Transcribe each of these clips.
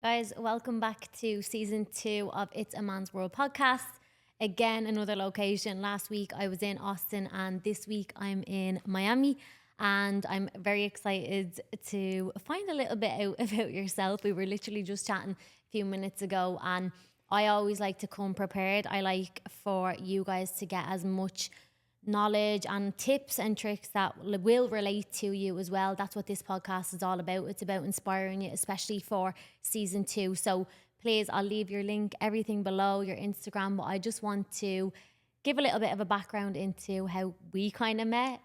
Guys, welcome back to season 2 of It's a Man's World podcast. Again, another location. Last week I was in Austin, and this week I'm in Miami. And I'm very excited to find a little bit out about yourself. We were literally just chatting a few minutes ago, and I always like to come prepared. I like for you guys to get as much knowledge and tips and tricks that will relate to you as well. That's what this podcast is all about. It's about inspiring you, especially for season 2. So please, I'll leave your link, everything below, your Instagram. But I just want to give a little bit of a background into how we kind of met,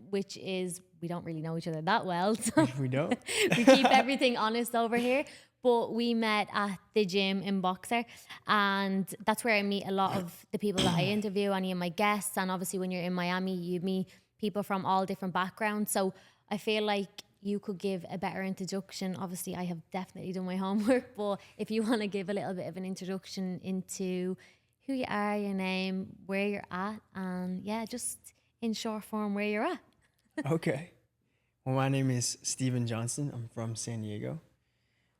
which is we don't really know each other that well. So We don't. we keep everything honest over here. But we met at the gym in Boxer, and that's where I meet a lot of the people that I interview, any of my guests. And obviously, when you're in Miami, you meet people from all different backgrounds. So I feel like you could give a better introduction. Obviously, I have definitely done my homework, but if you want to give a little bit of an introduction into who you are, your name, where you're at, and yeah, just in short form, where you're at. Okay. Well, my name is Stephen Johnston. I'm from San Diego.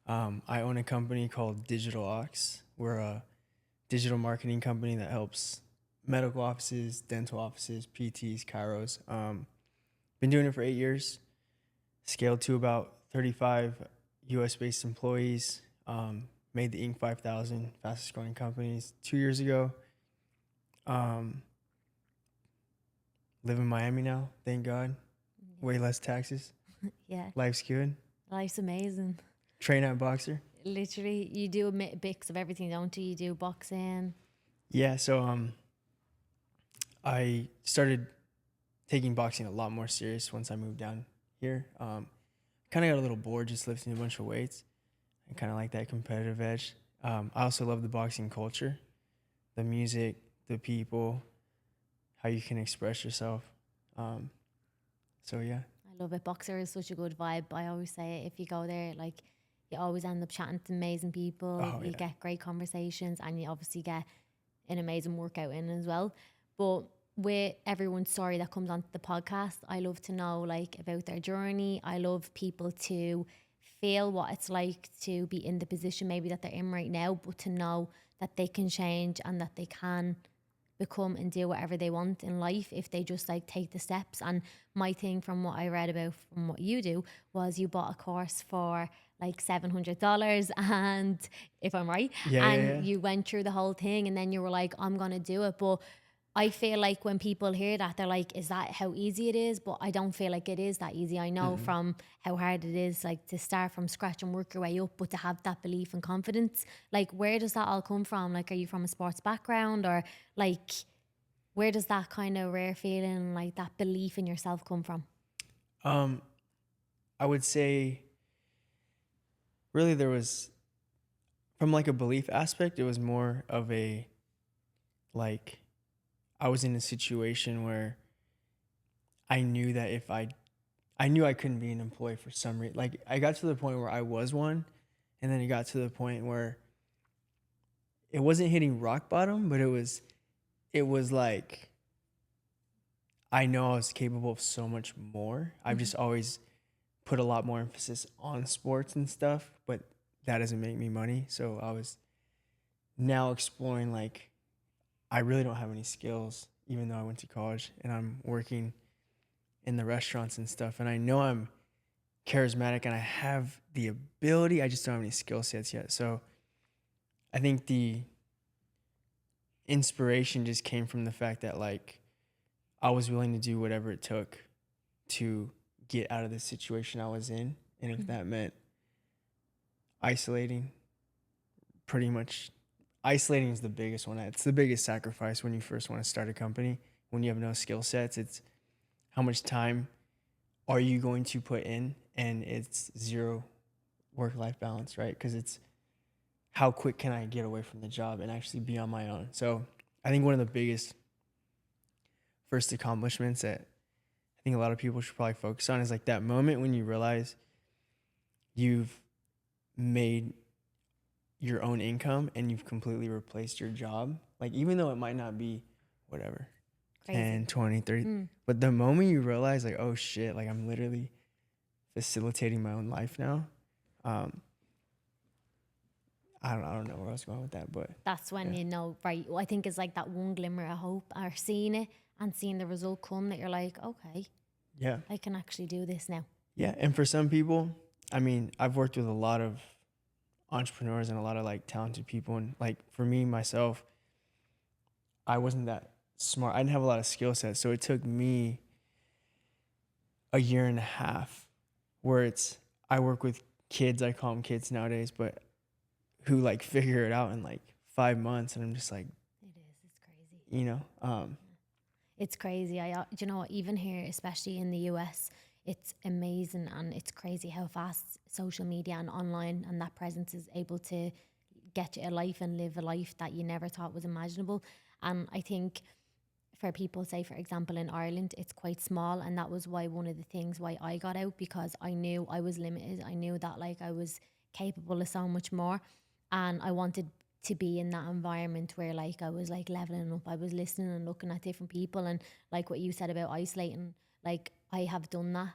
I own a company called Digital Ox. We're a digital marketing company that helps medical offices, dental offices, PTs, chiros. Been doing it for 8 years. Scaled to about 35 US based employees. Made the Inc. 5000 fastest growing companies 2 years ago. Live in Miami now, thank God. Way less taxes. Yeah, Life's good. life's amazing. Train at Boxer. Literally, you do a mix of everything, don't you? You do boxing. Yeah, so I started taking boxing a lot more serious once I moved down here. Kind of got a little bored just lifting a bunch of weights. I kind of like that competitive edge. I also love the boxing culture, the music, the people, how you can express yourself. So yeah. I love it. Boxer is such a good vibe. I always say it, if you go there, like you always end up chatting to amazing people. Oh You yeah. get great conversations, and you obviously get an amazing workout in as well. But with everyone's story that comes onto the podcast, I love to know like about their journey. I love people to feel what it's like to be in the position maybe that they're in right now, but to know that they can change and that they can become and do whatever they want in life if they just like take the steps. And my thing from what I read about from what you do was you bought a course for like $700, and if I'm right, Yeah, yeah, and yeah. you went through the whole thing, and then you were like, I'm gonna do it. But I feel like when people hear that, they're like, is that how easy it is? But I don't feel like it is that easy. I know Mm-mm. from how hard it is, like to start from scratch and work your way up, but to have that belief and confidence, like where does that all come from? Like, are you from a sports background, or like where does that kind of rare feeling, like that belief in yourself come from? Um, I would say really there was from like a belief aspect, it was more of a like I was in a situation where I knew that if I knew I couldn't be an employee for some reason. Like I got to the point where I was one, and then it got to the point where it wasn't hitting rock bottom, but it was like I know I was capable of so much more. I've Mm-hmm. just always put a lot more emphasis on sports and stuff, but that doesn't make me money. So I was now exploring like I really don't have any skills, even though I went to college and I'm working in the restaurants and stuff. And I know I'm charismatic and I have the ability. I just don't have any skill sets yet. So I think the inspiration just came from the fact that like I was willing to do whatever it took to get out of the situation I was in. And if that meant isolating, pretty much isolating is the biggest one. It's the biggest sacrifice when you first want to start a company. When you have no skill sets, it's how much time are you going to put in, and it's zero work-life balance, right? Because it's how quick can I get away from the job and actually be on my own. So I think one of the biggest first accomplishments that I think a lot of people should probably focus on is like that moment when you realize you've made your own income and you've completely replaced your job. Like even though it might not be whatever, Crazy. 10, 20, 30, Mm. but the moment you realize like, oh shit, like I'm literally facilitating my own life now. Um, I don't know where I was going with that, but That's when yeah. you know, right? I think it's like that one glimmer of hope, or seeing it and seeing the result come, that you're like, okay, Yeah. I can actually do this now. Yeah. And for some people, I mean, I've worked with a lot of entrepreneurs and a lot of like talented people. And like for me, myself, I wasn't that smart. I didn't have a lot of skill sets. So it took me a year and a half where I work with kids, I call them kids nowadays, but who like figure it out in like 5 months. And I'm just like, It is. It's crazy. you know, It's crazy. Do you know what? Even here, especially in the US, it's amazing, and it's crazy how fast social media and online and that presence is able to get you a life and live a life that you never thought was imaginable. And I think for people, say for example in Ireland, it's quite small, and that was why one of the things why I got out, because I knew I was limited. I knew that like I was capable of so much more, and I wanted to be in that environment where like I was like leveling up. I was listening and looking at different people, and like what you said about isolating, like I have done that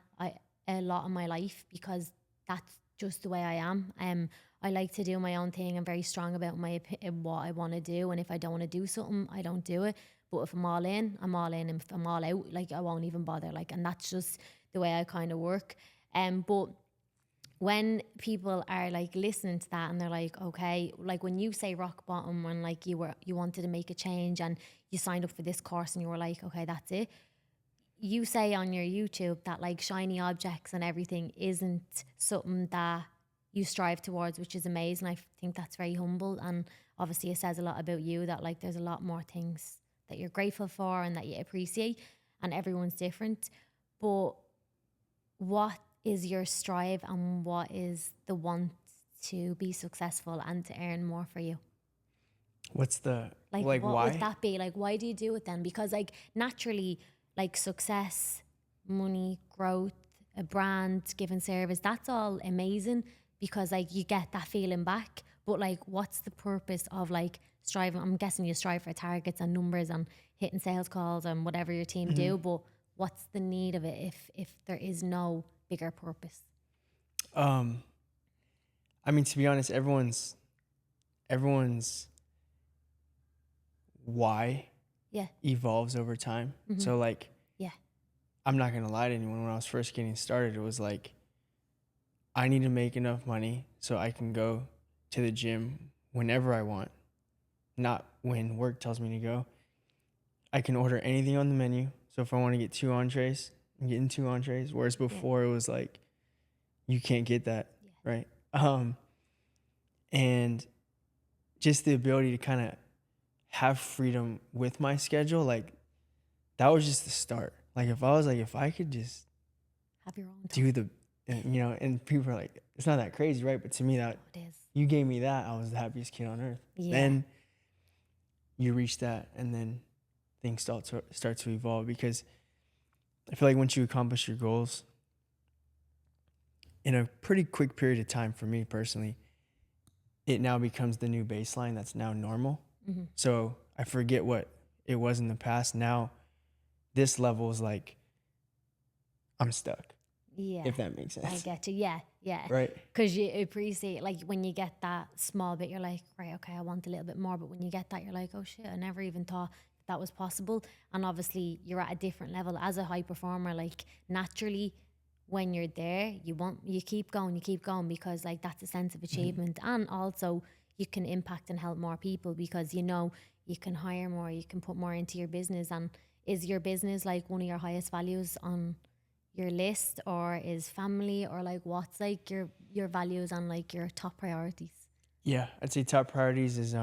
a lot of my life, because that's just the way I am. I like to do my own thing. I'm very strong about what I want to do, and if I don't want to do something, I don't do it. But if I'm all in, I'm all in, and if I'm all out, like I won't even bother. Like, and that's just the way I kind of work. But when people are like listening to that and they're like, okay, like when you say rock bottom, when like you wanted to make a change and you signed up for this course and you were like, okay, that's it. You say on your YouTube that like shiny objects and everything isn't something that you strive towards, which is amazing. I think that's very humble, and obviously it says a lot about you that like there's a lot more things that you're grateful for and that you appreciate, and everyone's different. But what is your strive, and what is the want to be successful and to earn more for you? what's the, Like, like, what would why? that be? Like, why do you do it then? Because, like, naturally, like, success, money, growth, a brand, giving service, that's all amazing, because, like, you get that feeling back. But, like, what's the purpose of, like, striving? I'm guessing you strive for targets and numbers and hitting sales calls and whatever your team Mhm. do. But what's the need of it if there is no bigger purpose? Um, I mean, to be honest, everyone's why Yeah. evolves over time. Mm-hmm. So like, Yeah. I'm not gonna lie to anyone. When I was first getting started, it was like, I need to make enough money so I can go to the gym whenever I want, not when work tells me to go. I can order anything on the menu. So if I want to get 2 entrees, I'm getting 2 entrees. Whereas Yeah. before it was like, you can't get that, Yeah. right? And just the ability to kind of have freedom with my schedule, like that was just the start. Like if I could just Have your own time. do and people are like, it's not that crazy, right? But to me, that It is. you gave me that, I was the happiest kid on earth. Yeah. Then you reach that, and then things start to evolve, because I feel like once you accomplish your goals in a pretty quick period of time, for me personally, it now becomes the new baseline that's now normal. Mm-hmm. So I forget what it was in the past. Now this level is like, I'm stuck, Yeah. if that makes I sense. get you. Yeah. Yeah. Right. Because you appreciate, like, when you get that small bit, you're like, right, okay, I want a little bit more. But when you get that, you're like, oh shit, I never even thought that was possible. And obviously, you're at a different level as a high performer. Like, naturally, when you're there, you keep going, because, like, that's a sense of achievement. And also, you can impact and help more people, because you can hire more, you can put more into your business. And is your business like one of your highest values on your list, or is family, or like what's like your values and like your top priorities? Yeah, I'd say top priorities is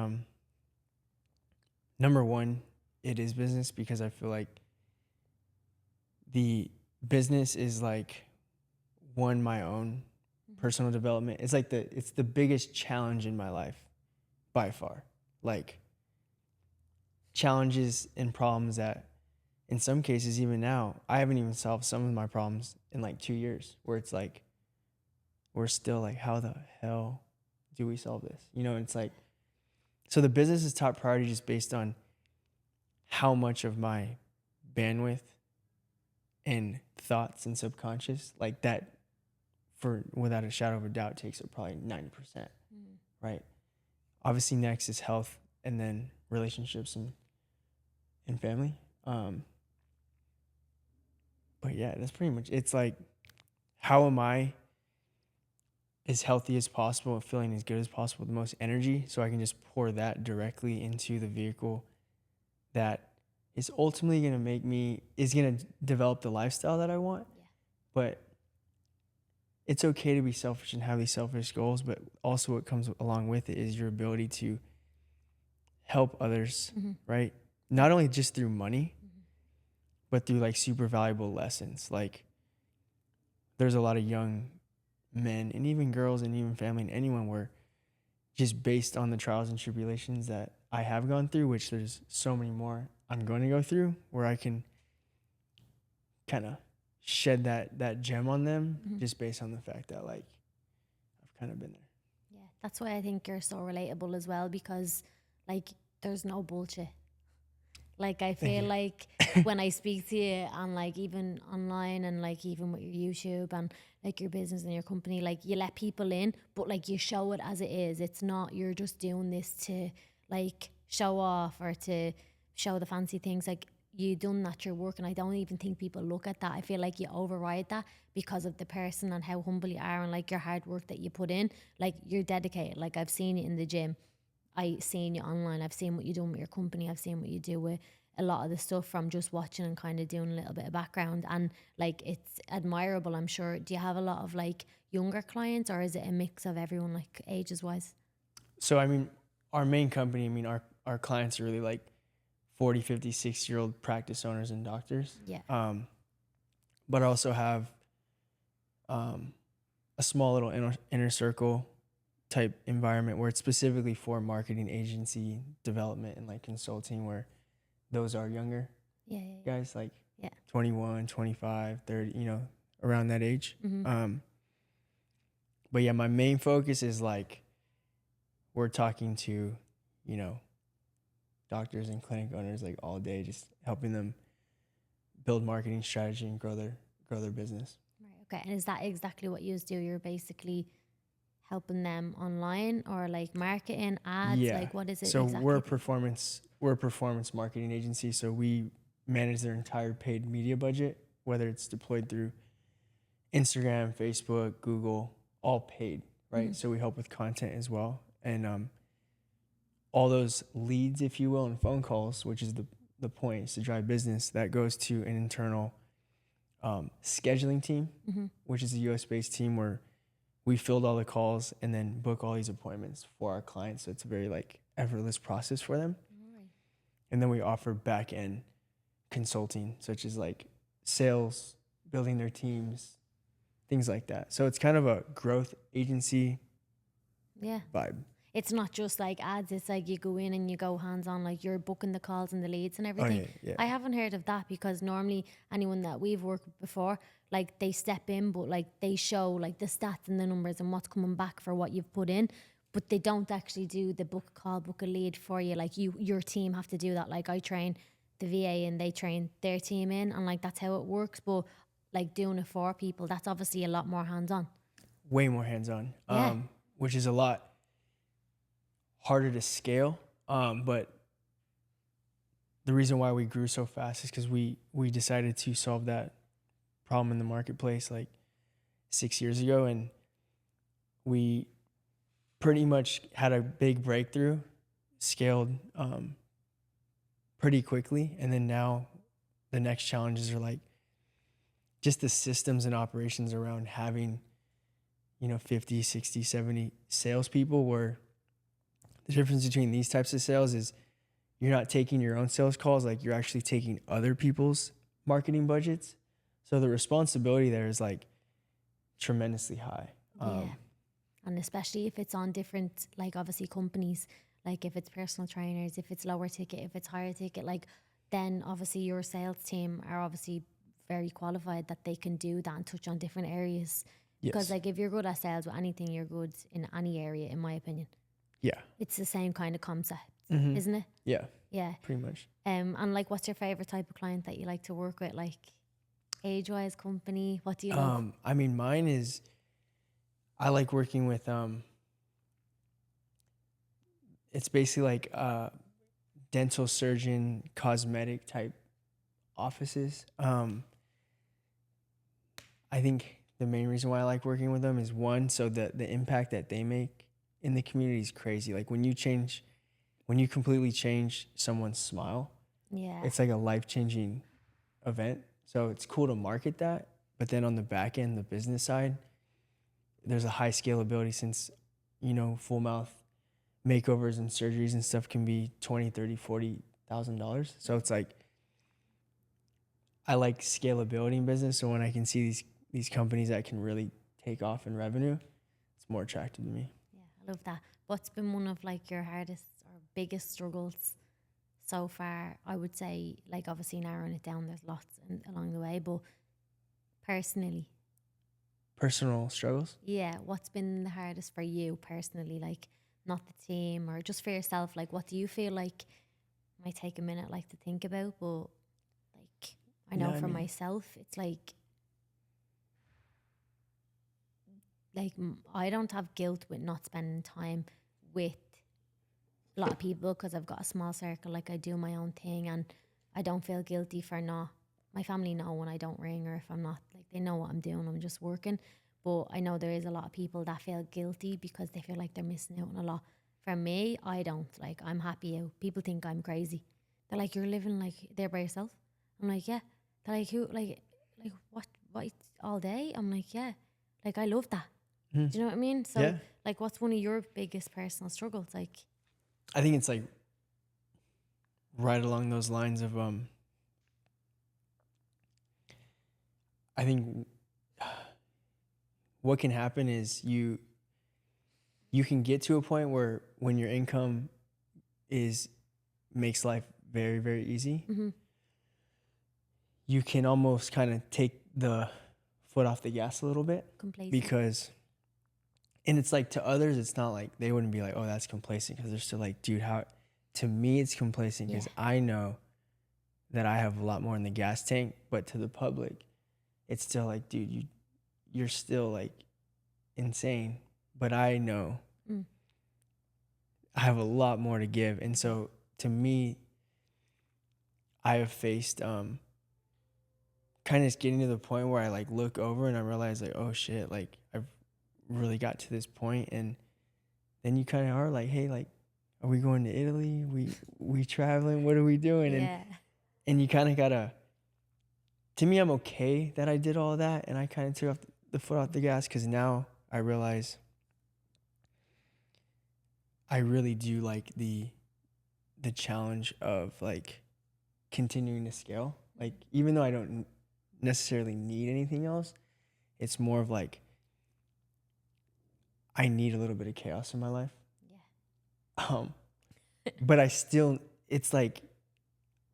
number one, it is business, because I feel like the business is like my own personal development. It's like it's the biggest challenge in my life by far. Like challenges and problems that in some cases, even now, I haven't even solved some of my problems in like 2 years, where it's like, we're still like, how the hell do we solve this? It's like, so the business is top priority, just based on how much of my bandwidth and thoughts and subconscious, like that, for without a shadow of a doubt, takes up probably 90%, right? obviously next is health, and then relationships and family. But yeah, that's pretty much, it's like, how am I as healthy as possible, feeling as good as possible, the most energy, so I can just pour that directly into the vehicle that is ultimately going to is going to develop the lifestyle that I want. Yeah. But it's okay to be selfish and have these selfish goals, but also what comes along with it is your ability to help others, right? Not only just through money, but through like super valuable lessons. Like, there's a lot of young men and even girls and even family and anyone where, just based on the trials and tribulations that I have gone through, which there's so many more I'm going to go through, where I can kind of shed that gem on them, just based on the fact that, like, I've kind of been there. Yeah, that's why I think you're so relatable as well, because like there's no bullshit. Like I feel like when I speak to you, and like even online, and like even with your YouTube and like your business and your company, like you let people in, but like you show it as it is. It's not you're just doing this to like show off or to show the fancy things. Like you done that your work, and I don't even think people look at that. I feel like you override that because of the person and how humble you are, and like your hard work that you put in. Like you're dedicated. Like I've seen you in the gym, I've seen you online, I've seen what you're doing with your company, I've seen what you do with a lot of the stuff from just watching and kind of doing a little bit of background, and like it's admirable, I'm sure. Do you have a lot of like younger clients, or is it a mix of everyone, like ages wise? So, I mean, our main company, I mean, our clients are really like 40, 50, 60-year-old practice owners and doctors. Yeah. But I also have a small little inner circle type environment where it's specifically for marketing agency development and like consulting, where those are younger Yeah. guys, like Yeah. 21, 25, 30, around that age. But yeah, my main focus is like, we're talking to, doctors and clinic owners like all day, just helping them build marketing strategy and grow their business. Right. Okay. And is that exactly what you do? You're basically helping them online, or like marketing ads? Yeah. Like what is it So exactly? we're a performance marketing agency. So we manage their entire paid media budget, whether it's deployed through Instagram, Facebook, Google, all paid, right? So we help with content as well. And all those leads, if you will, and phone calls, which is the point, is to drive business, that goes to an internal scheduling team, which is a US-based team where we field all the calls and then book all these appointments for our clients. So it's a very like effortless process for them. Right. And then we offer back-end consulting, such as like sales, building their teams, things like that. So it's kind of a growth agency vibe. It's not just like ads, it's like you go in and you go hands on, like you're booking the calls and the leads and everything. Yeah. I haven't heard of that, because normally anyone that we've worked with before, like they step in, but like they show like the stats and the numbers and what's coming back for what you've put in, but they don't actually do the book a call, book a lead for you. Like your team have to do that. Like I train the VA and they train their team in, and like that's how it works. But like doing it for people, that's obviously a lot more hands on. Way more hands-on, Yeah. which is a lot harder to scale. But the reason why we grew so fast is because we decided to solve that problem in the marketplace like 6 years ago, and we pretty much had a big breakthrough, scaled pretty quickly. And then now the next challenges are like just the systems and operations around having 50, 60, 70 salespeople, where the difference between these types of sales is you're not taking your own sales calls, like you're actually taking other people's marketing budgets. So the responsibility there is like tremendously high. Yeah. And especially if it's on different, like obviously companies, like if it's personal trainers, if it's lower ticket, if it's higher ticket, like then obviously your sales team are obviously very qualified that they can do that and touch on different areas. Because like if you're good at sales with anything, you're good in any area, in my opinion. Yeah. It's the same kind of concept, isn't it? Yeah. Yeah. Pretty much. And like what's your favorite type of client that you like to work with? Like age-wise, company, what do you love? I mean, mine is, I like working with it's basically like dental surgeon, cosmetic type offices. I think the main reason why I like working with them is one, so the impact that they make in the community is crazy. Like when you completely change someone's smile, Yeah. it's like a life-changing event. So it's cool to market that. But then on the back end, the business side, there's a high scalability since, full mouth makeovers and surgeries and stuff can be $20, $30, $40,000. So it's like, I like scalability in business. So when I can see these companies that can really take off in revenue, it's more attractive to me. Yeah, I love that. What's been one of like your hardest or biggest struggles so far? I would say, like, obviously narrowing it down, there's lots along the way, but personally, Personal struggles? yeah, what's been the hardest for you personally? Like, not the team or just for yourself. Like, what do you feel like might take a minute, like, to think about? But like, I know for myself, it's like I don't have guilt with not spending time with a lot of people because I've got a small circle. Like, I do my own thing, and I don't feel guilty for not. My family know when I don't ring or if I'm not, like, they know what I'm doing. I'm just working. But I know there is a lot of people that feel guilty because they feel like they're missing out on a lot. For me, I don't. Like, I'm happy out. People think I'm crazy. They're like, you're living like there by yourself. I'm like, yeah. They're like, who? Like what? All day? I'm like, yeah. Like, I love that. Do you know what I mean? So, Yeah. like, what's one of your biggest personal struggles? Like, I think it's like right along those lines of I think what can happen is you can get to a point where when your income makes life very, very easy, you can almost kind of take the foot off the gas a little bit. complacent. And it's like, to others, it's not like they wouldn't be like, oh, that's complacent, because they're still like, dude, how? To me, it's complacent because I know that I have a lot more in the gas tank. But to the public, it's still like, dude, you're still like insane. But I know I have a lot more to give. And so to me, I have faced kind of just getting to the point where I like look over and I realize like, oh shit, like I've really got to this point. And then you kind of are like, hey, like, are we going to Italy? We traveling? What are we doing? Yeah. And you kind of gotta. To me, I'm okay that I did all that, and I kind of took off the foot off the gas because now I realize I really do like the challenge of like continuing to scale. Like, even though I don't necessarily need anything else, it's more of like I need a little bit of chaos in my life. Yeah. But it's like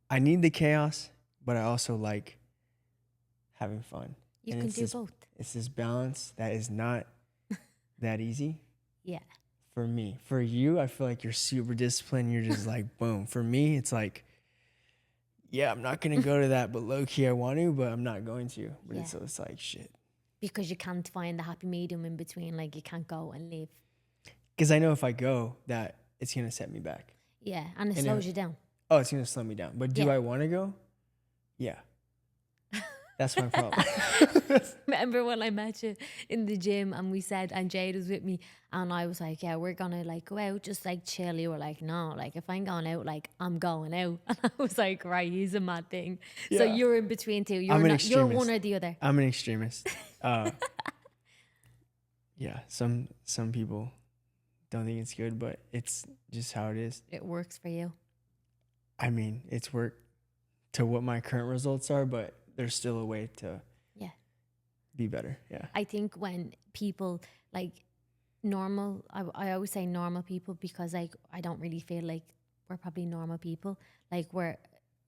I need the chaos, but I also like having fun. You can do both. It's this balance that is not that easy. Yeah. For me. For you, I feel like you're super disciplined. You're just like, boom. For me, it's like, yeah, I'm not going to go to that, but low key I want to, but I'm not going to. But it's like, shit. Because you can't find the happy medium in between. Like, you can't go and leave. Because I know if I go, that it's going to set me back. Yeah, and it slows you down. Oh, it's going to slow me down. But do I want to go? Yeah. That's my problem. Remember when I met you in the gym and we said, and Jade was with me, and I was like, yeah, we're gonna like go out, just like chill. You were like, no, like if I'm going out, like I'm going out. And I was like, right, he's a mad thing. Yeah. So you're in between two. You're you're one or the other. I'm an extremist. Yeah, some people don't think it's good, but it's just how it is. It works for you. I mean, it's worked to what my current results are, but there's still a way to be better. Yeah. I think when people like normal, I always say normal people because like I don't really feel like we're probably normal people. Like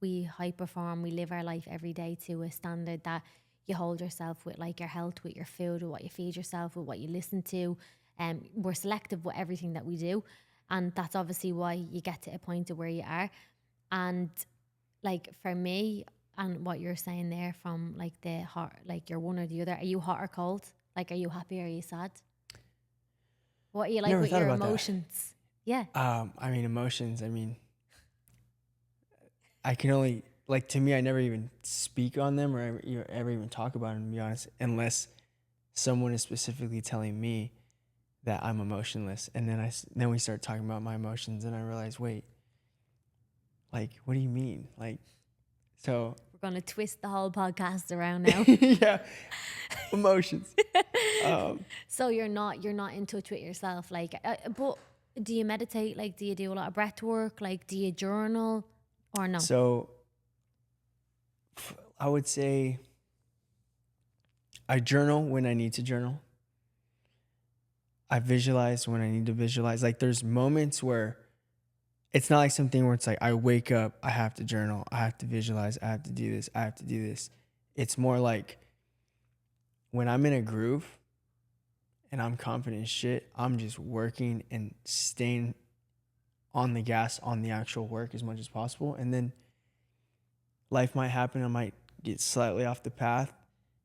we high perform, we live our life every day to a standard that you hold yourself with, like your health, with your food, with what you feed yourself, with what you listen to. We're selective with everything that we do. And that's obviously why you get to a point of where you are. And like for me, and what you're saying there from like the hot, like you're one or the other. Are you hot or cold? Like, are you happy or are you sad? What are you like with your emotions? Yeah. I mean, emotions. I mean, I can only like to me. I never even speak on them or ever even talk about them. To be honest, unless someone is specifically telling me that I'm emotionless, and then we start talking about my emotions, and I realize, wait, like, what do you mean? Like, so We're going to twist the whole podcast around now. yeah, emotions. So you're not in touch with yourself, like, but do you meditate? Like, do you do a lot of breath work? Like, do you journal or no? So I would say I journal when I need to journal. I visualize when I need to visualize. Like, there's moments where it's not like something where it's like I wake up, I have to journal, I have to visualize, I have to do this, I have to do this. It's more like when I'm in a groove and I'm confident as shit, I'm just working and staying on the gas on the actual work as much as possible. And then life might happen, I might get slightly off the path.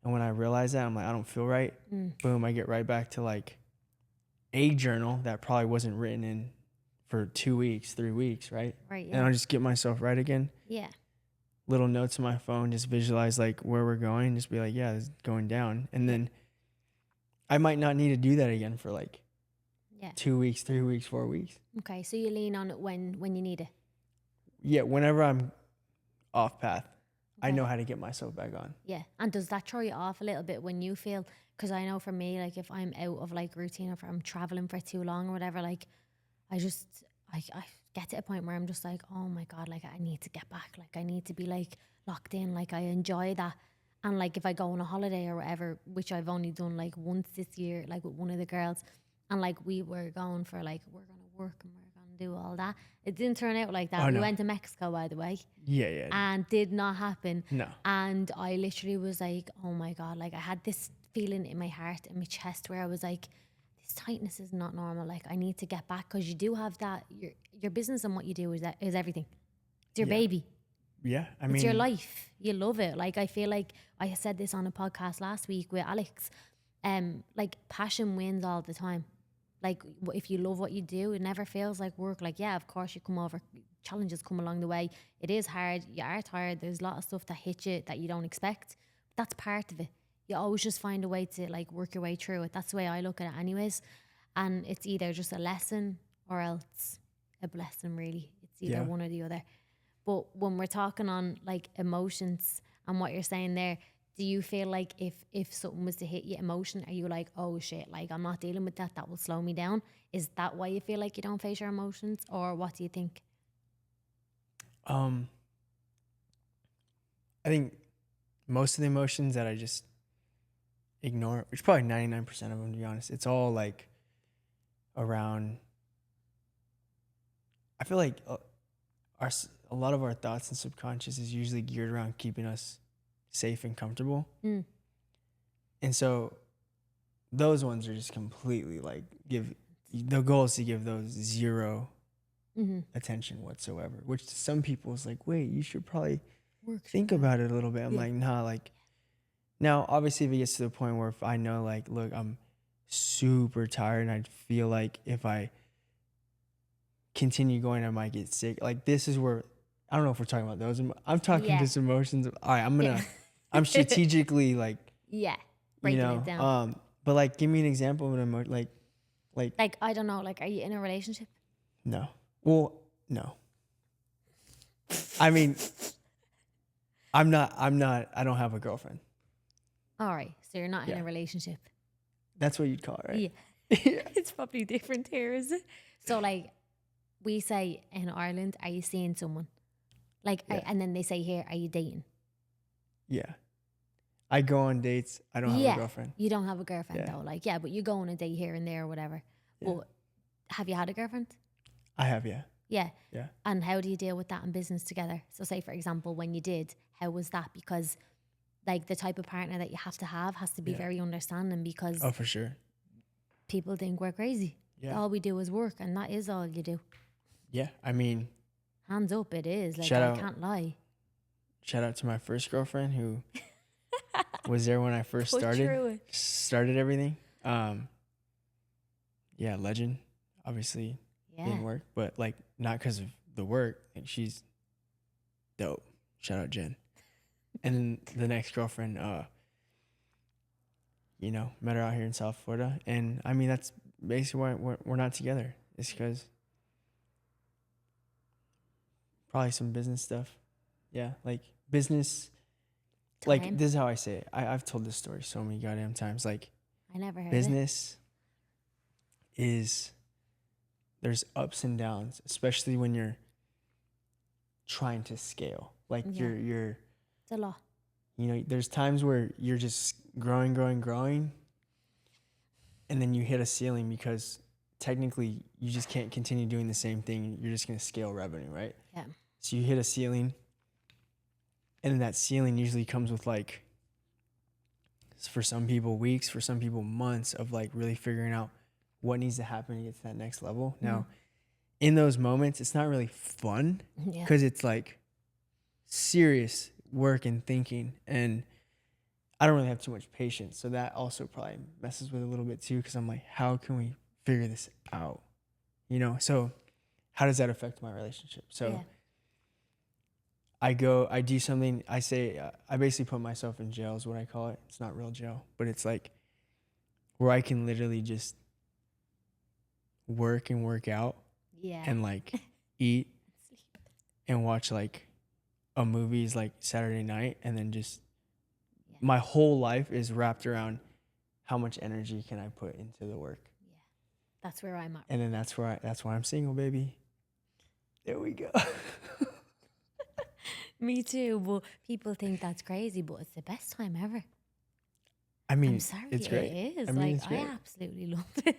And when I realize that, I'm like, I don't feel right. Boom, I get right back to like a journal that probably wasn't written in for 2 weeks, 3 weeks, right? Right. Yeah. And I'll just get myself right again. Yeah. Little notes on my phone, just visualize like where we're going, just be like, yeah, this is going down. And then I might not need to do that again for like 2 weeks, 3 weeks, 4 weeks. Okay, so you lean on it when you need it. Yeah, whenever I'm off path, I know how to get myself back on. Yeah, and does that throw you off a little bit when you feel? Because I know for me, like if I'm out of like routine or if I'm traveling for too long or whatever, like I get to a point where I'm just like, oh my God, like I need to get back. Like I need to be like locked in. Like I enjoy that. And like if I go on a holiday or whatever, which I've only done like once this year, like with one of the girls, and like we were going for like, we're going to work and we're going to do all that. It didn't turn out like that. We went to Mexico, by the way. Yeah. And did not happen. No. And I literally was like, oh my God, like I had this feeling in my heart and my chest where I was like, this tightness is not normal. Like I need to get back, because you do have that, your business and what you do is everything. It's your baby. Yeah, I mean, it's your life. You love it. Like I feel like I said this on a podcast last week with Alex. Like passion wins all the time. Like if you love what you do, it never feels like work. Like yeah, of course you come over, challenges come along the way. It is hard. You are tired. There's a lot of stuff that hits you that you don't expect. That's part of it. You always just find a way to like work your way through it. That's the way I look at it anyways. And it's either just a lesson or else a blessing, really. It's either one or the other. But when we're talking on like emotions and what you're saying there, do you feel like if something was to hit you emotion, are you like, oh shit, like I'm not dealing with that will slow me down? Is that why you feel like you don't face your emotions, or what do you think? I think most of the emotions that I just ignore, which probably 99% of them, to be honest, it's all like around, I feel like a lot of our thoughts and subconscious is usually geared around keeping us safe and comfortable. And so those ones are just completely like the goal is to give those zero attention whatsoever, which to some people is like, wait, you should probably think about it a little bit. I'm like, nah, like now obviously if it gets to the point where if I know like, look, I'm super tired and I feel like if I continue going, I might get sick. Like this is where, I don't know if we're talking about those. I'm talking just emotions. All right, I'm strategically like, breaking it down. But like, give me an example of an emotion, like I don't know, like, are you in a relationship? No. Well, no. I mean, I don't have a girlfriend. All right, so you're not in a relationship. That's what you'd call it, right? Yeah. It's probably different here, is it? So like, we say in Ireland, are you seeing someone? Like, and then they say here, are you dating? Yeah. I go on dates. I don't have a girlfriend. You don't have a girlfriend though. Like, but you go on a date here and there or whatever. Yeah. But have you had a girlfriend? I have, yeah. Yeah. And how do you deal with that in business together? So say, for example, when you did, how was that? Because like the type of partner that you have to have has to be very understanding, because oh, for sure, people think we're crazy. Yeah. All we do is work, and that is all you do. Yeah. I mean, hands up, it is. Like, I can't lie. Shout out to my first girlfriend who was there when I first started everything. Yeah, legend, obviously. didn't work, but like not because of the work. Like she's dope. Shout out Jen. And then the next girlfriend, you know, met her out here in South Florida, and I mean that's basically why we're not together. It's because probably some business stuff. Yeah, like business. Like Time. this is how I say it. I've told this story so many goddamn times. Like I never heard business is there's ups and downs, especially when you're trying to scale. Like Yeah. you're It's a lot. you know, there's times where you're just growing, and then you hit a ceiling because technically you just can't continue doing the same thing. You're just gonna scale revenue, right? Yeah. So you hit a ceiling, and then that ceiling usually comes with like, for some people weeks, for some people months of like really figuring out what needs to happen to get to that next level. Now, in those moments, it's not really fun Yeah. because it's like serious work and thinking, and I don't really have too much patience. So that also probably messes with it a little bit too, because I'm like, how can we figure this out? You know, so how does that affect my relationship? So Yeah. I do something, I say, I basically put myself in jail is what I call it. It's not real jail, but it's like where I can literally just work and work out Yeah. and like eat and watch like a movie's like Saturday night, and then just my whole life is wrapped around how much energy can I put into the work. Yeah. That's where I'm at. And then that's why I'm single, baby. There we go. Me too. But people think that's crazy, but it's the best time ever. I mean, I'm sorry, it's great. it is. I mean, like it's great. I absolutely love it.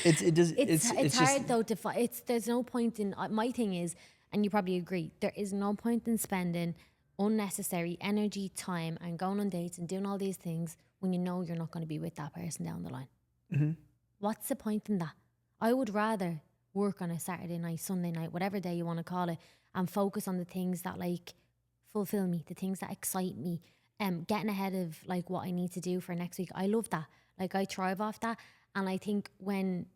It's It's just, hard though to find. There's no point in my thing is, and you probably agree. There is no point in spending unnecessary energy, time, and going on dates and doing all these things when you know you're not going to be with that person down the line. mm-hmm. What's the point in that? I would rather work on a Saturday night, Sunday night, whatever day you want to call it, and focus on the things that like fulfill me, the things that excite me, getting ahead of like what I need to do for next week. I love that. Like I thrive off that. And I think when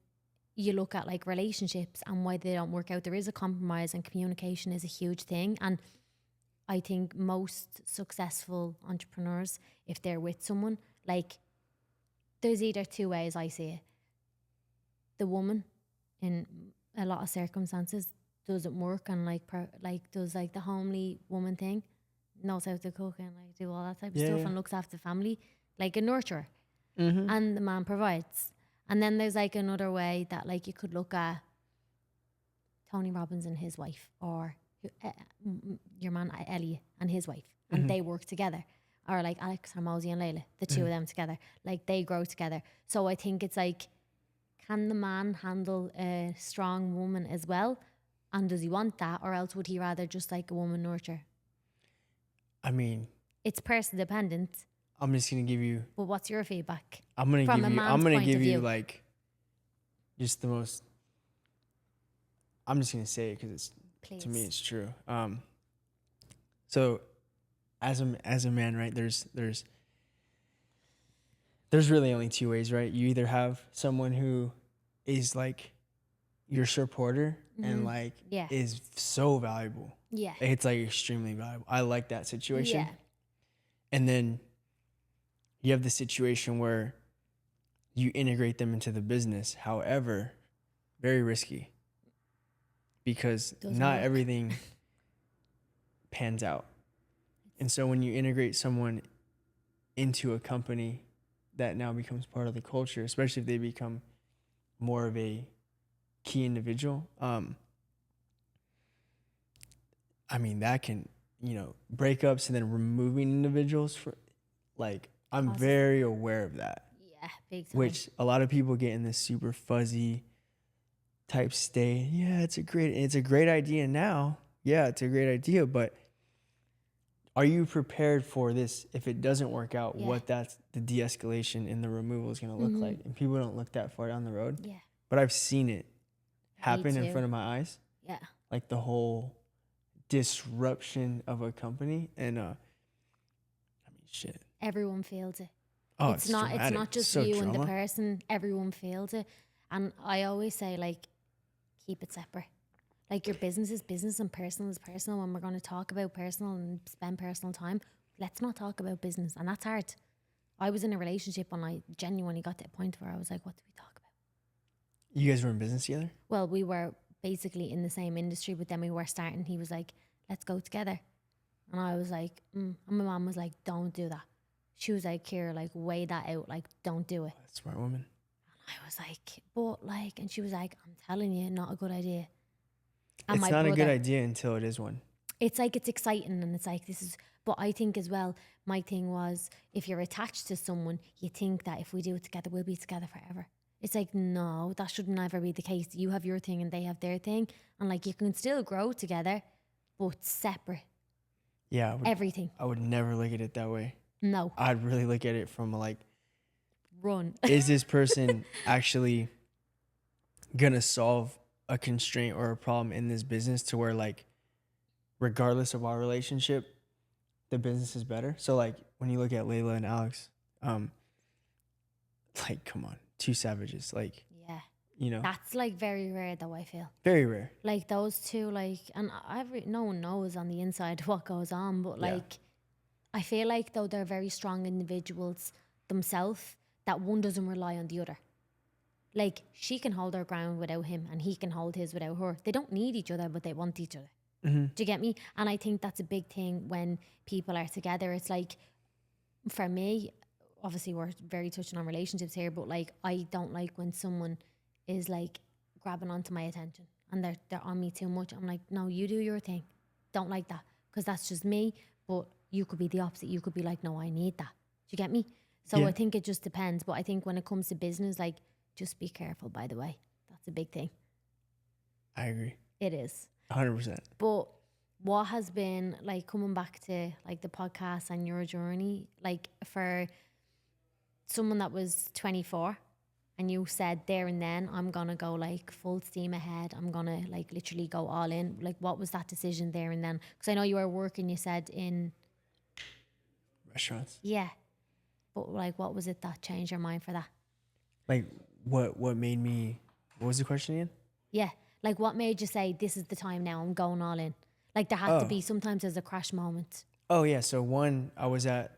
you look at like relationships and why they don't work out, there is a compromise, and communication is a huge thing. And I think most successful entrepreneurs, if they're with someone, like there's either two ways I see it. The woman in a lot of circumstances doesn't work and like does like the homely woman thing, knows how to cook and like do all that type of stuff and looks after the family, like a nurturer. Mm-hmm. And the man provides. And then there's like another way that like you could look at Tony Robbins and his wife, or your man Elliot and his wife, and they work together, or like Alex Hormozy and Layla, the two of them together, like they grow together. So I think it's like, can the man handle a strong woman as well, and does he want that, or else would he rather just like a woman nurture? I mean, it's person dependent. I'm just gonna give you. But what's your feedback? I'm gonna from give a you. man's I'm gonna point give of you view? like just the most. I'm just gonna say it because it's Please. to me it's true. So as a man, right? There's really only two ways, right? You either have someone who is like your supporter and like Yeah. is so valuable. Yeah. It's like extremely valuable. I like that situation. Yeah. And then you have the situation where you integrate them into the business. However, very risky because Doesn't not work. everything pans out. And so when you integrate someone into a company that now becomes part of the culture, especially if they become more of a key individual, I mean, that can, breakups and then removing individuals for, like, I'm Awesome. very aware of that. Yeah, big time. Which a lot of people get in this super fuzzy type state. Yeah, it's a great idea now. Yeah, it's a great idea, but are you prepared for this if it doesn't work out? Yeah. What that's the de-escalation and the removal is going to look like? And people don't look that far down the road. Yeah. But I've seen it happen in too. front of my eyes. Yeah. Like the whole disruption of a company, and I mean, shit. Everyone feels it. Oh, it's not dramatic. just so you drama. and the person. Everyone feels it. And I always say, like, keep it separate. Like your business is business and personal is personal. When we're going to talk about personal and spend personal time, let's not talk about business. And that's hard. I was in a relationship and I genuinely got to a point where I was like, what do we talk about? You guys were in business together? Well, we were basically in the same industry, but then we were starting. He was like, let's go together. And I was like, And my mom was like, don't do that. She was like, Kira, like, weigh that out. Like, don't do it. Smart woman. And I was like, but like, and she was like, I'm telling you, not a good idea. And It's my not a good brother- idea until it is one. It's like, it's exciting and it's like, this is, but I think as well, my thing was, if you're attached to someone, you think that if we do it together, we'll be together forever. It's like, no, that should never be the case. You have your thing and they have their thing. And like, you can still grow together, but separate. Yeah. Everything. I would never look at it that way. No. I'd really look at it from like, Run. is this person actually gonna solve a constraint or a problem in this business to where like, regardless of our relationship, the business is better? So like when you look at Layla and Alex, like, come on, two savages, like, Yeah. you know, That's like very rare though, I feel. very rare. Like those two, like, and no one knows on the inside what goes on, but Yeah. like, I feel like though they're very strong individuals themselves, that one doesn't rely on the other. Like she can hold her ground without him and he can hold his without her. They don't need each other, but they want each other. Mm-hmm. Do you get me? And I think that's a big thing when people are together. It's like, for me, obviously we're very touching on relationships here, but like I don't like when someone is like grabbing onto my attention and they're on me too much. I'm like, no, you do your thing. Don't like that because that's just me. But you could be the opposite. You could be like, no, I need that. Do you get me? So Yeah. I think it just depends. But I think when it comes to business, like, just be careful, by the way. That's a big thing. I agree. It is. 100%. But what has been like coming back to like the podcast and your journey, like for someone that was 24 and you said there and then, I'm going to go like full steam ahead. I'm going to like literally go all in. Like what was that decision there and then? Because I know you were working, you said in Restaurants. Yeah. But like, what was it that changed your mind for that? Like what made me, what was the question again? Yeah. Like what made you say, this is the time now, I'm going all in? Like there had to be, sometimes there's a crash moment. Oh yeah. So one, I was at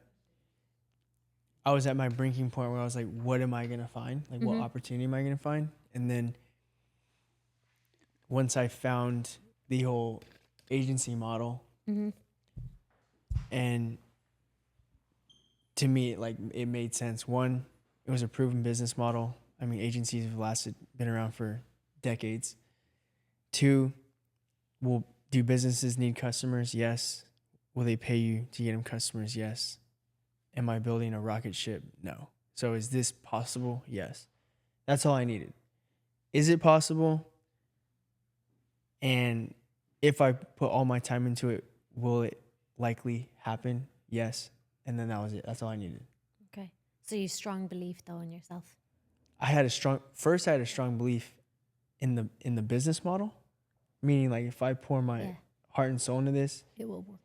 my breaking point where I was like, what am I going to find? Like what opportunity am I going to find? And then once I found the whole agency model and to me, like it made sense. One, it was a proven business model. I mean, agencies have been around for decades. Two, do businesses need customers? Yes. Will they pay you to get them customers? Yes. Am I building a rocket ship? No. So is this possible? Yes. That's all I needed. Is it possible? And if I put all my time into it, will it likely happen? Yes. And then that was it. That's all I needed. Okay. So you strong belief though in yourself. I had a strong belief in the business model, meaning like if I pour my heart and soul into this, it will work.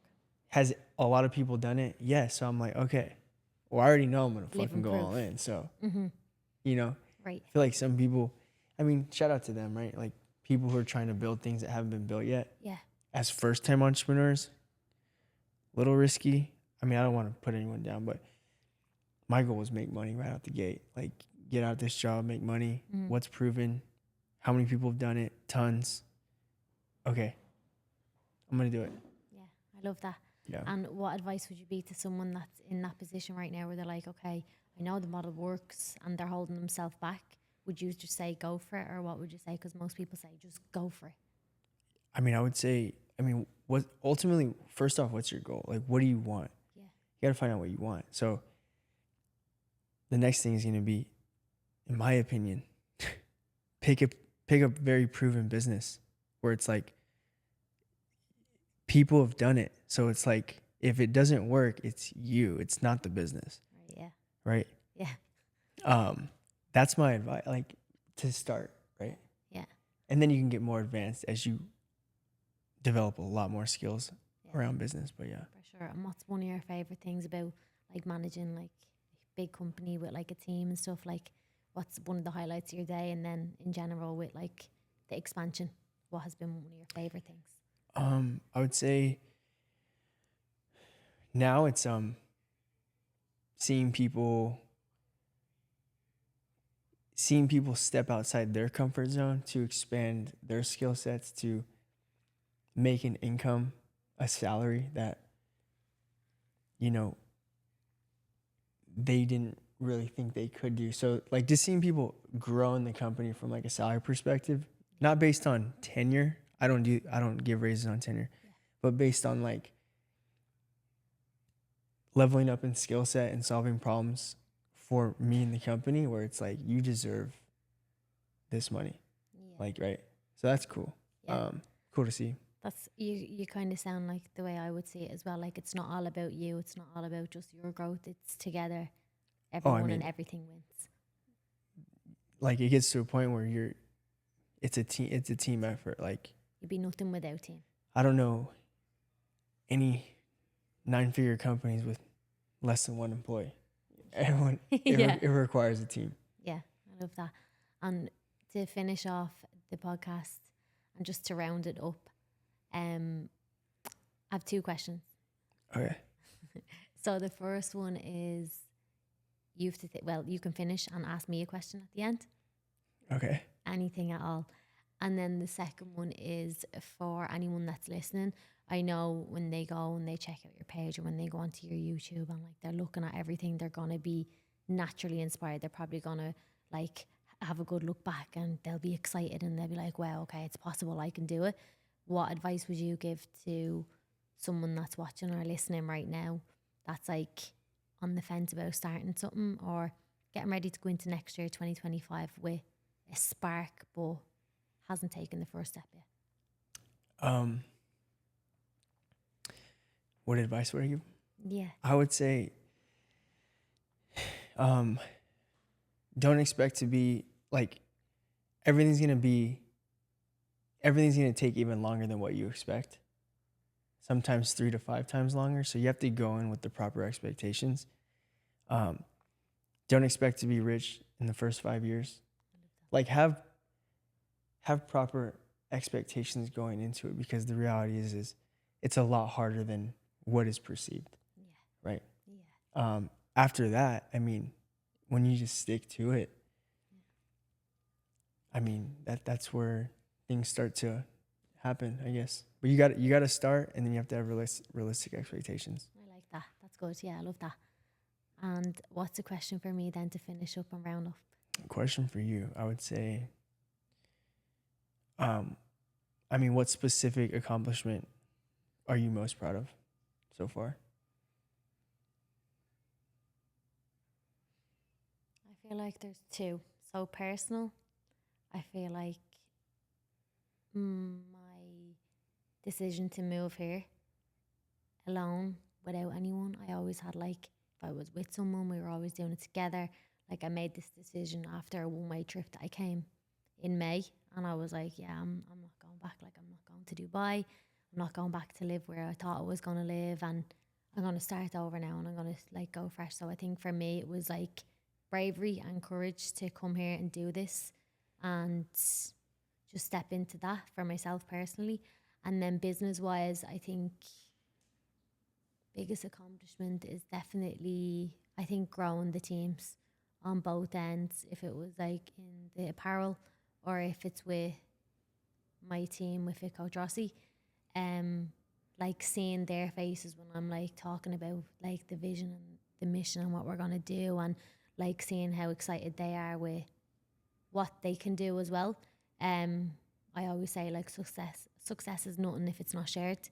Has a lot of people done it? Yes. So I'm like, okay, well, I already know I'm going to Live fucking and go all proof. in. So, you know, Right. I feel like some people, I mean, shout out to them, right? Like people who are trying to build things that haven't been built yet. Yeah. As first time entrepreneurs, little risky. I mean, I don't want to put anyone down, but my goal was make money right out the gate. Like get out this job, make money. What's proven? How many people have done it? Tons. Okay. I'm going to do it. Yeah. I love that. Yeah. And what advice would you be to someone that's in that position right now where they're like, okay, I know the model works and they're holding themselves back. Would you just say go for it, or what would you say? Because most people say just go for it. I mean, I would say, what ultimately, first off, what's your goal? Like, what do you want? Yeah. You got to find out what you want. So the next thing is going to be, in my opinion, pick a very proven business where it's like people have done it. So it's like, if it doesn't work, it's you. It's not the business. Right. Yeah. Right? Yeah. That's my advice, like to start, right? Yeah. And then you can get more advanced as you develop a lot more skills around business. But yeah. For sure. And what's one of your favorite things about like managing like a big company with like a team and stuff? Like what's one of the highlights of your day, and then in general with like the expansion? What has been one of your favorite things? I would say now it's seeing people step outside their comfort zone to expand their skill sets, to make an income, a salary that, you know, they didn't really think they could do. So like just seeing people grow in the company from like a salary perspective, not based on tenure. I don't give raises on tenure, but based on like leveling up in skill set and solving problems for me and the company, where it's like, you deserve this money. Yeah. Like, right. So that's cool. Yeah. Cool to see. That's you kind of sound like the way I would see it as well. Like, it's not all about you. It's not all about just your growth. It's together. Everyone and everything wins. Like, it gets to a point where it's a team effort. Like, you'd be nothing without team. I don't know any 9-figure companies with less than one employee. Everyone, it requires a team. Yeah, I love that. And to finish off the podcast and just to round it up, I have 2 questions. Okay. So the first one is, you have to you can finish and ask me a question at the end. Okay. Anything at all. And then the second one is for anyone that's listening. I know when they go and they check out your page, or when they go onto your YouTube and like they're looking at everything, they're gonna be naturally inspired. They're probably gonna like have a good look back, and they'll be excited, and they'll be like, wow, okay, it's possible, I can do it. What advice would you give to someone that's watching or listening right now that's like on the fence about starting something or getting ready to go into next year, 2025, with a spark but hasn't taken the first step yet? What advice would I give? Yeah. I would say, don't expect to be like, everything's going to take even longer than what you expect. Sometimes 3 to 5 times longer. So you have to go in with the proper expectations. Don't expect to be rich in the first 5 years. Like, have proper expectations going into it, because the reality is it's a lot harder than what is perceived. Yeah. Right. Yeah. After that, I mean, when you just stick to it, I mean, that's where things start to happen, I guess. But you got to start, and then you have to have realistic expectations. I like that. That's good. Yeah, I love that. And what's a question for me then to finish up and round up? A question for you, I would say, I mean, what specific accomplishment are you most proud of so far? I feel like there's 2. So personal, I feel like my decision to move here alone without anyone. I always had like, if I was with someone, we were always doing it together. Like, I made this decision after a one-way trip that I came in May, and I was like, yeah, I'm not going back. Like, I'm not going to Dubai. I'm not going back to live where I thought I was going to live, and I'm going to start over now, and I'm going to like go fresh. So I think for me, it was like bravery and courage to come here and do this and just step into that for myself personally. And then business wise, I think biggest accomplishment is definitely, I think, growing the teams on both ends. If it was like in the apparel, or if it's with my team with Coach Rossi, like seeing their faces when I'm like talking about like the vision and the mission and what we're gonna do, and like seeing how excited they are with what they can do as well. I always say like success is nothing if it's not shared,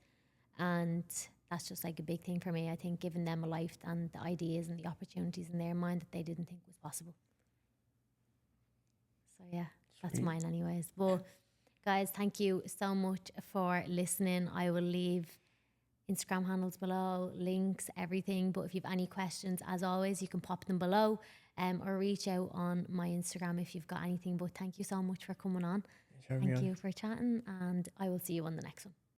and that's just like a big thing for me. I think giving them a life and the ideas and the opportunities in their mind that they didn't think was possible. So yeah, that's mine anyways. But guys, thank you so much for listening. I will leave Instagram handles below, links, everything. But if you have any questions, as always, you can pop them below, or reach out on my Instagram if you've got anything. But thank you so much for coming on. Thank you for chatting, and I will see you on the next one.